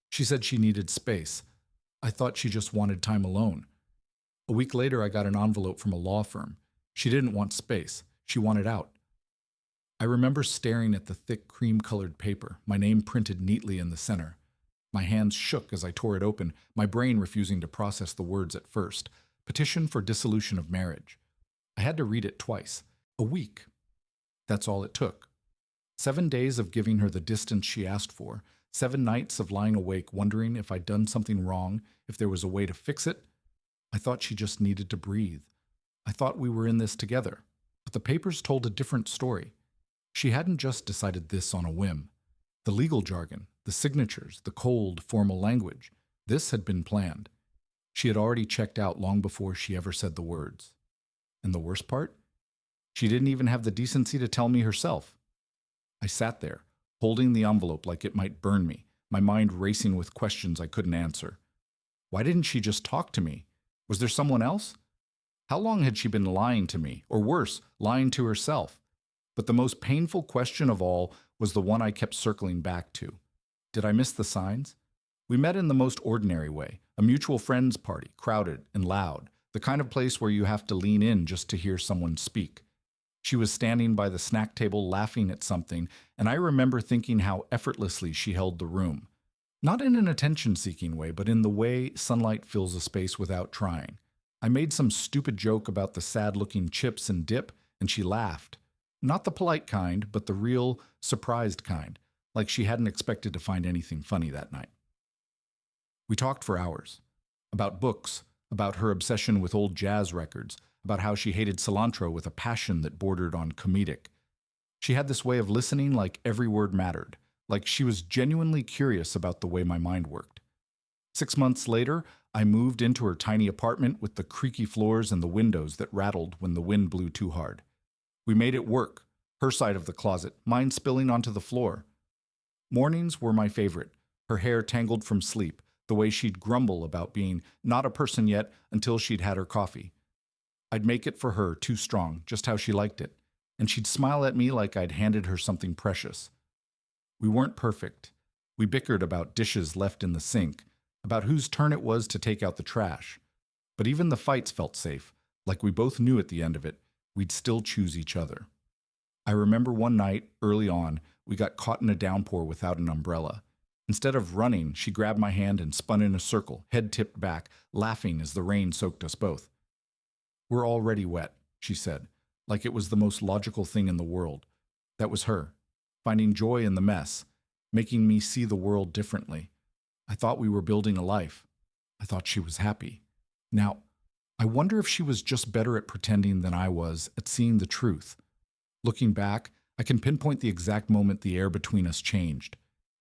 She said she needed space. I thought she just wanted time alone. A week later, I got an envelope from a law firm. She didn't want space. She wanted out. I remember staring at the thick cream-colored paper, my name printed neatly in the center. My hands shook as I tore it open, my brain refusing to process the words at first. Petition for dissolution of marriage. I had to read it twice. A week. That's all it took. 7 days of giving her the distance she asked for. 7 nights of lying awake wondering if I'd done something wrong, if there was a way to fix it. I thought she just needed to breathe. I thought we were in this together. But the papers told a different story. She hadn't just decided this on a whim. The legal jargon, the signatures, the cold, formal language, this had been planned. She had already checked out long before she ever said the words. And the worst part? She didn't even have the decency to tell me herself. I sat there, holding the envelope like it might burn me, my mind racing with questions I couldn't answer. Why didn't she just talk to me? Was there someone else? How long had she been lying to me, or worse, lying to herself? But the most painful question of all was the one I kept circling back to. Did I miss the signs? We met in the most ordinary way, a mutual friends party, crowded and loud, the kind of place where you have to lean in just to hear someone speak. She was standing by the snack table laughing at something, and I remember thinking how effortlessly she held the room. Not in an attention-seeking way, but in the way sunlight fills a space without trying. I made some stupid joke about the sad-looking chips and dip, and she laughed. Not the polite kind, but the real, surprised kind, like she hadn't expected to find anything funny that night. We talked for hours. About books, about her obsession with old jazz records, about how she hated cilantro with a passion that bordered on comedic. She had this way of listening like every word mattered, like she was genuinely curious about the way my mind worked. 6 months later, I moved into her tiny apartment with the creaky floors and the windows that rattled when the wind blew too hard. We made it work, her side of the closet, mine spilling onto the floor. Mornings were my favorite, her hair tangled from sleep, the way she'd grumble about being not a person yet until she'd had her coffee. I'd make it for her, too strong, just how she liked it, and she'd smile at me like I'd handed her something precious. We weren't perfect. We bickered about dishes left in the sink, about whose turn it was to take out the trash. But even the fights felt safe, like we both knew at the end of it, we'd still choose each other. I remember one night, early on, we got caught in a downpour without an umbrella. Instead of running, she grabbed my hand and spun in a circle, head tipped back, laughing as the rain soaked us both. "We're already wet," she said, like it was the most logical thing in the world. That was her, finding joy in the mess, making me see the world differently. I thought we were building a life. I thought she was happy. Now, I wonder if she was just better at pretending than I was at seeing the truth. Looking back, I can pinpoint the exact moment the air between us changed.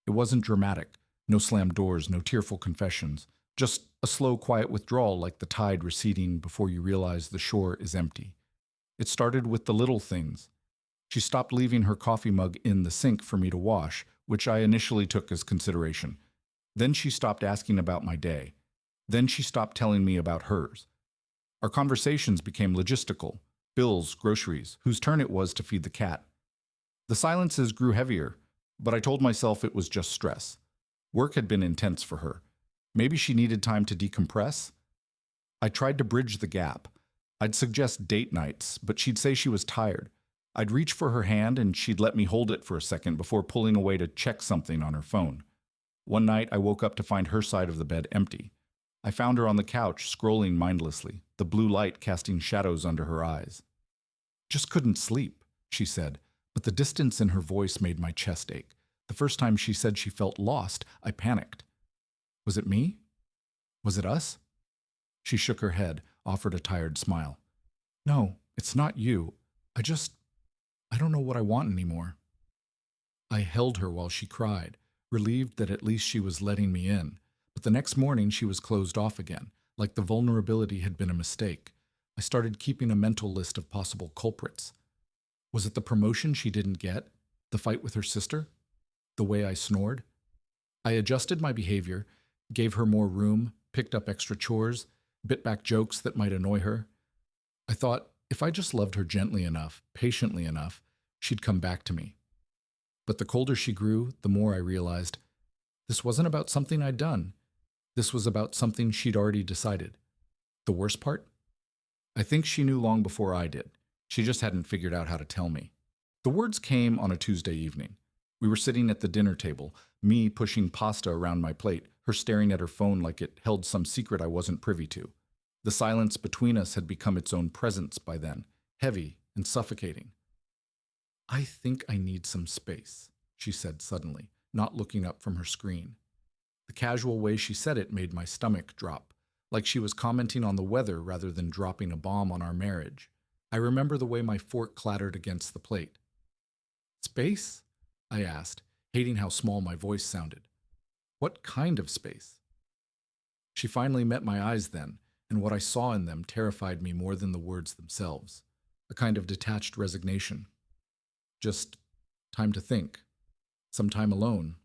It wasn't dramatic, no slammed doors, no tearful confessions, just a slow, quiet withdrawal like the tide receding before you realize the shore is empty. It started with the little things. She stopped leaving her coffee mug in the sink for me to wash, which I initially took as consideration. Then she stopped asking about my day. Then she stopped telling me about hers. Our conversations became logistical. Bills, groceries, whose turn it was to feed the cat. The silences grew heavier, but I told myself it was just stress. Work had been intense for her. Maybe she needed time to decompress. I tried to bridge the gap. I'd suggest date nights, but she'd say she was tired. I'd reach for her hand and she'd let me hold it for a second before pulling away to check something on her phone. One night I woke up to find her side of the bed empty. I found her on the couch, scrolling mindlessly, the blue light casting shadows under her eyes. "Just couldn't sleep," she said, but the distance in her voice made my chest ache. The first time she said she felt lost, I panicked. Was it me? Was it us? She shook her head, offered a tired smile. "No, it's not you. I don't know what I want anymore." I held her while she cried, relieved that at least she was letting me in. But the next morning she was closed off again, like the vulnerability had been a mistake. I started keeping a mental list of possible culprits. Was it the promotion she didn't get? The fight with her sister? The way I snored? I adjusted my behavior, gave her more room, picked up extra chores, bit back jokes that might annoy her. I thought, if I just loved her gently enough, patiently enough, she'd come back to me. But the colder she grew, the more I realized, This wasn't about something I'd done. This was about something she'd already decided. The worst part? I think she knew long before I did. She just hadn't figured out how to tell me. The words came on a Tuesday evening. We were sitting at the dinner table, me pushing pasta around my plate, her staring at her phone like it held some secret I wasn't privy to. The silence between us had become its own presence by then, heavy and suffocating. "I think I need some space," she said suddenly, not looking up from her screen. The casual way she said it made my stomach drop, like she was commenting on the weather rather than dropping a bomb on our marriage. I remember the way my fork clattered against the plate. "Space?" I asked, hating how small my voice sounded. "What kind of space?" She finally met my eyes then, and what I saw in them terrified me more than the words themselves. A kind of detached resignation. Just time to think. Some time alone.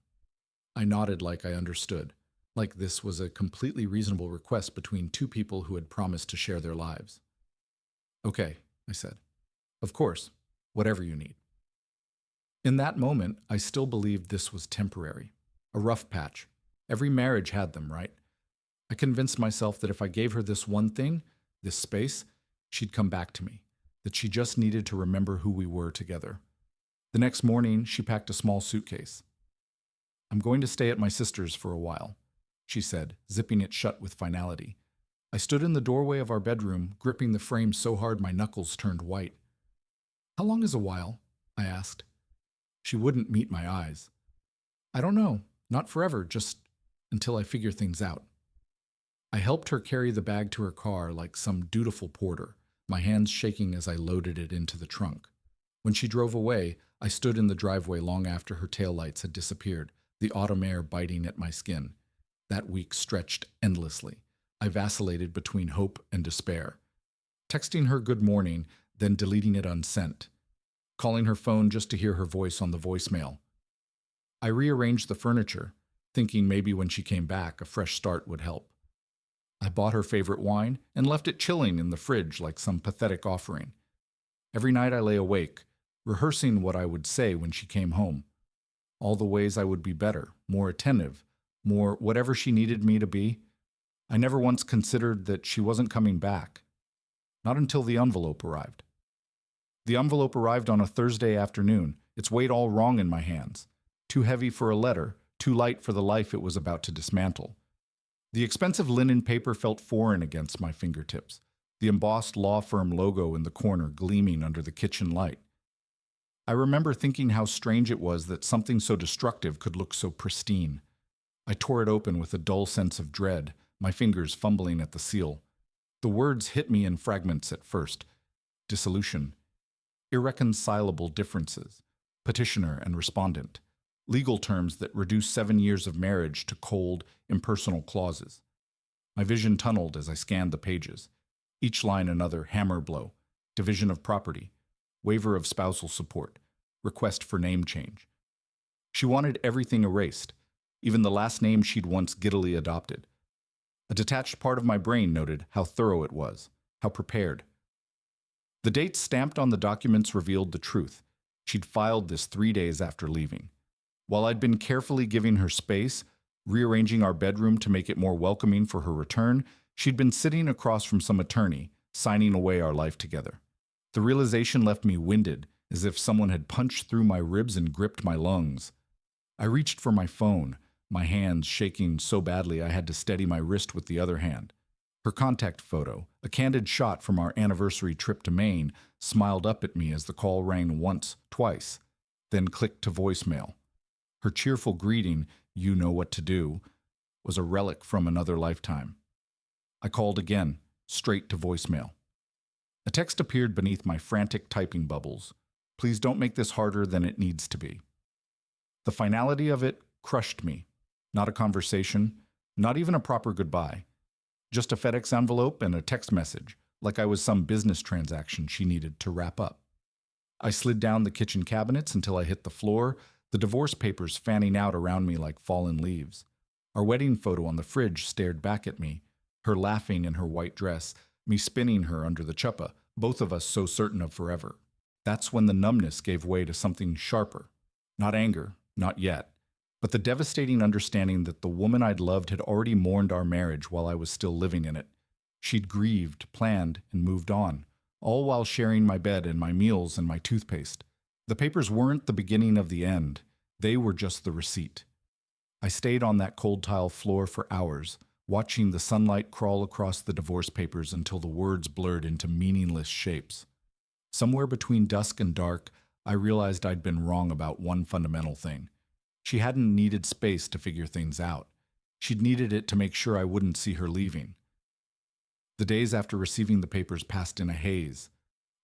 I nodded like I understood, like this was a completely reasonable request between two people who had promised to share their lives. "Okay," I said. "Of course, whatever you need." In that moment, I still believed this was temporary. A rough patch. Every marriage had them, right? I convinced myself that if I gave her this one thing, this space, she'd come back to me, that she just needed to remember who we were together. The next morning, she packed a small suitcase. "I'm going to stay at my sister's for a while," she said, zipping it shut with finality. I stood in the doorway of our bedroom, gripping the frame so hard my knuckles turned white. "How long is a while?" I asked. She wouldn't meet my eyes. "I don't know. Not forever, just until I figure things out." I helped her carry the bag to her car like some dutiful porter, my hands shaking as I loaded it into the trunk. When she drove away, I stood in the driveway long after her taillights had disappeared, the autumn air biting at my skin. That week stretched endlessly. I vacillated between hope and despair. Texting her good morning, then deleting it unsent. Calling her phone just to hear her voice on the voicemail. I rearranged the furniture, thinking maybe when she came back, a fresh start would help. I bought her favorite wine and left it chilling in the fridge like some pathetic offering. Every night I lay awake, rehearsing what I would say when she came home. All the ways I would be better, more attentive, more whatever she needed me to be. I never once considered that she wasn't coming back. Not until the envelope arrived. The envelope arrived on a Thursday afternoon, its weight all wrong in my hands. Too heavy for a letter, too light for the life it was about to dismantle. The expensive linen paper felt foreign against my fingertips, the embossed law firm logo in the corner gleaming under the kitchen light. I remember thinking how strange it was that something so destructive could look so pristine. I tore it open with a dull sense of dread, my fingers fumbling at the seal. The words hit me in fragments at first. Dissolution. Irreconcilable differences. Petitioner and respondent. Legal terms that reduce 7 years of marriage to cold, impersonal clauses. My vision tunneled as I scanned the pages. Each line another hammer blow. Division of property. Waiver of spousal support. Request for name change. She wanted everything erased, even the last name she'd once giddily adopted. A detached part of my brain noted how thorough it was, how prepared. The dates stamped on the documents revealed the truth. She'd filed this 3 days after leaving. While I'd been carefully giving her space, rearranging our bedroom to make it more welcoming for her return, she'd been sitting across from some attorney, signing away our life together. The realization left me winded, as if someone had punched through my ribs and gripped my lungs. I reached for my phone, my hands shaking so badly I had to steady my wrist with the other hand. Her contact photo, a candid shot from our anniversary trip to Maine, smiled up at me as the call rang once, twice, then clicked to voicemail. Her cheerful greeting, "You know what to do," was a relic from another lifetime. I called again, straight to voicemail. A text appeared beneath my frantic typing bubbles. "Please don't make this harder than it needs to be." The finality of it crushed me. Not a conversation, not even a proper goodbye. Just a FedEx envelope and a text message, like I was some business transaction she needed to wrap up. I slid down the kitchen cabinets until I hit the floor, the divorce papers fanning out around me like fallen leaves. Our wedding photo on the fridge stared back at me, her laughing in her white dress, me spinning her under the chuppah, both of us so certain of forever. That's when the numbness gave way to something sharper. Not anger, not yet. but the devastating understanding that the woman I'd loved had already mourned our marriage while I was still living in it. She'd grieved, planned, and moved on, all while sharing my bed and my meals and my toothpaste. The papers weren't the beginning of the end. They were just the receipt. I stayed on that cold tile floor for hours, watching the sunlight crawl across the divorce papers until the words blurred into meaningless shapes. Somewhere between dusk and dark, I realized I'd been wrong about one fundamental thing. She hadn't needed space to figure things out. She'd needed it to make sure I wouldn't see her leaving. The days after receiving the papers passed in a haze.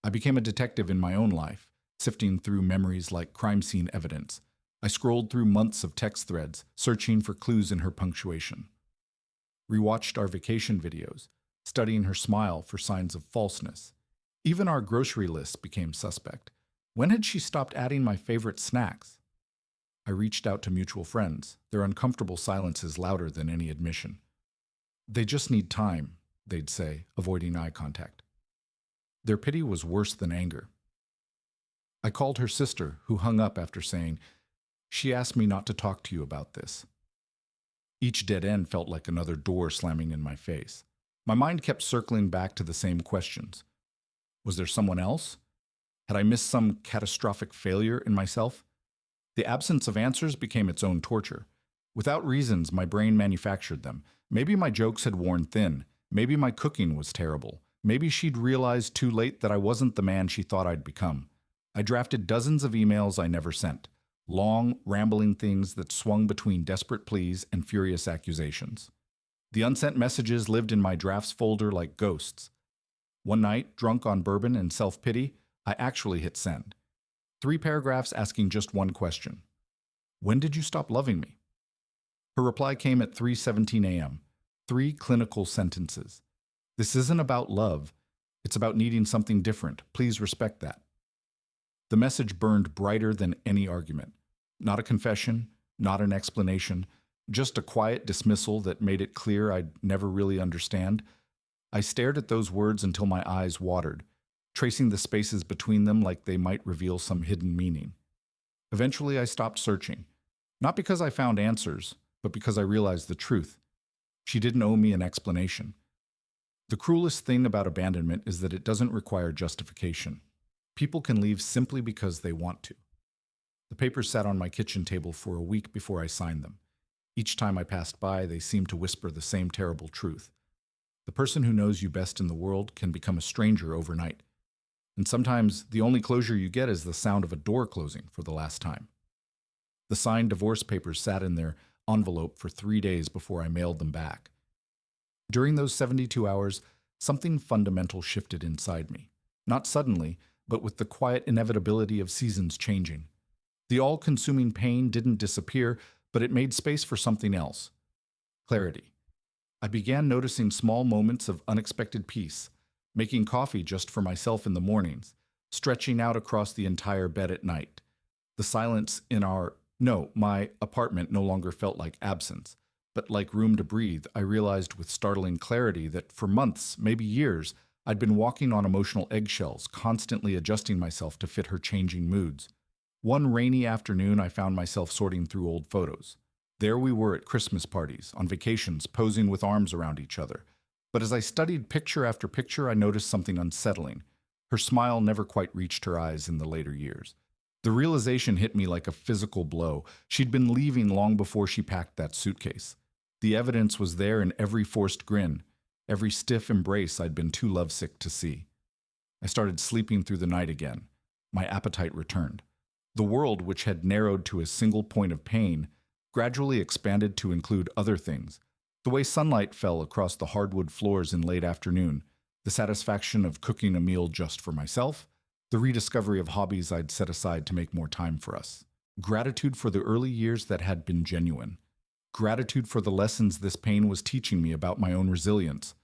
I became a detective in my own life, sifting through memories like crime scene evidence. I scrolled through months of text threads, searching for clues in her punctuation. Rewatched our vacation videos, studying her smile for signs of falseness. Even our grocery list became suspect. When had she stopped adding my favorite snacks? I reached out to mutual friends, their uncomfortable silences louder than any admission. They just need time, they'd say, avoiding eye contact. Their pity was worse than anger. I called her sister, who hung up after saying, "She asked me not to talk to you about this." Each dead end felt like another door slamming in my face. My mind kept circling back to the same questions. Was there someone else? Had I missed some catastrophic failure in myself? The absence of answers became its own torture. Without reasons, my brain manufactured them. Maybe my jokes had worn thin. Maybe my cooking was terrible. Maybe she'd realized too late that I wasn't the man she thought I'd become. I drafted dozens of emails I never sent. Long, rambling things that swung between desperate pleas and furious accusations. The unsent messages lived in my drafts folder like ghosts. One night, drunk on bourbon and self-pity, I actually hit send. 3 paragraphs asking just one question. When did you stop loving me? Her reply came at 3:17 a.m. 3 clinical sentences. This isn't about love. It's about needing something different. Please respect that. The message burned brighter than any argument. Not a confession, not an explanation, just a quiet dismissal that made it clear I'd never really understand. I stared at those words until my eyes watered, tracing the spaces between them like they might reveal some hidden meaning. Eventually, I stopped searching, not because I found answers, but because I realized the truth. She didn't owe me an explanation. The cruelest thing about abandonment is that it doesn't require justification. People can leave simply because they want to. The papers sat on my kitchen table for a week before I signed them. Each time I passed by, they seemed to whisper the same terrible truth. The person who knows you best in the world can become a stranger overnight. And sometimes the only closure you get is the sound of a door closing for the last time. The signed divorce papers sat in their envelope for 3 days before I mailed them back. During those 72 hours, something fundamental shifted inside me. Not suddenly, but with the quiet inevitability of seasons changing. The all-consuming pain didn't disappear, but it made space for something else. Clarity. I began noticing small moments of unexpected peace, making coffee just for myself in the mornings, stretching out across the entire bed at night. The silence in my apartment no longer felt like absence, but like room to breathe. I realized with startling clarity that for months, maybe years, I'd been walking on emotional eggshells, constantly adjusting myself to fit her changing moods. One rainy afternoon, I found myself sorting through old photos. There we were at Christmas parties, on vacations, posing with arms around each other. But as I studied picture after picture, I noticed something unsettling. Her smile never quite reached her eyes in the later years. The realization hit me like a physical blow. She'd been leaving long before she packed that suitcase. The evidence was there in every forced grin, every stiff embrace I'd been too lovesick to see. I started sleeping through the night again. My appetite returned. The world, which had narrowed to a single point of pain, gradually expanded to include other things. The way sunlight fell across the hardwood floors in late afternoon, the satisfaction of cooking a meal just for myself, the rediscovery of hobbies I'd set aside to make more time for us. Gratitude for the early years that had been genuine. Gratitude for the lessons this pain was teaching me about my own resilience.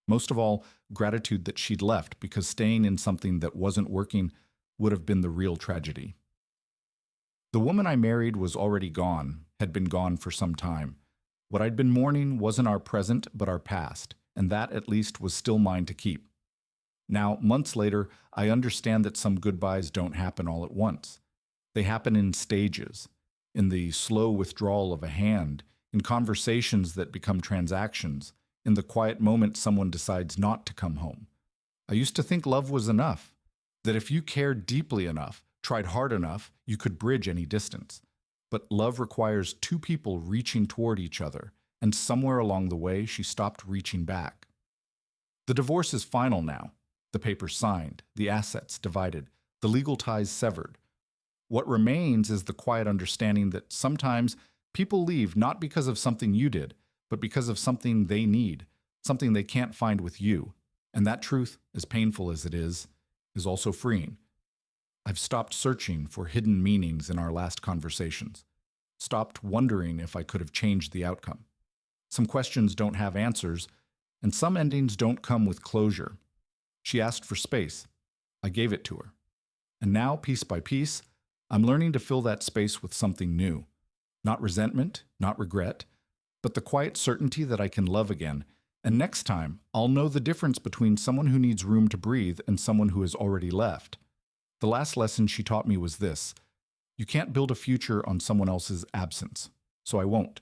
Most of all, gratitude that she'd left, because staying in something that wasn't working would have been the real tragedy. The woman I married was already gone, had been gone for some time. What I'd been mourning wasn't our present, but our past, and that, at least, was still mine to keep. Now, months later, I understand that some goodbyes don't happen all at once. They happen in stages. in the slow withdrawal of a hand, in conversations that become transactions, in the quiet moment someone decides not to come home. I used to think love was enough, that if you cared deeply enough, tried hard enough, you could bridge any distance. But love requires two people reaching toward each other, and somewhere along the way, she stopped reaching back. The divorce is final now. The papers signed, the assets divided, the legal ties severed. What remains is the quiet understanding that sometimes people leave not because of something you did, but because of something they need, something they can't find with you. And that truth, as painful as it is also freeing. I've stopped searching for hidden meanings in our last conversations, stopped wondering if I could have changed the outcome. Some questions don't have answers, and some endings don't come with closure. She asked for space. I gave it to her. And now, piece by piece, I'm learning to fill that space with something new. Not resentment, not regret, but the quiet certainty that I can love again. And next time, I'll know the difference between someone who needs room to breathe and someone who has already left. The last lesson she taught me was this: you can't build a future on someone else's absence, so I won't.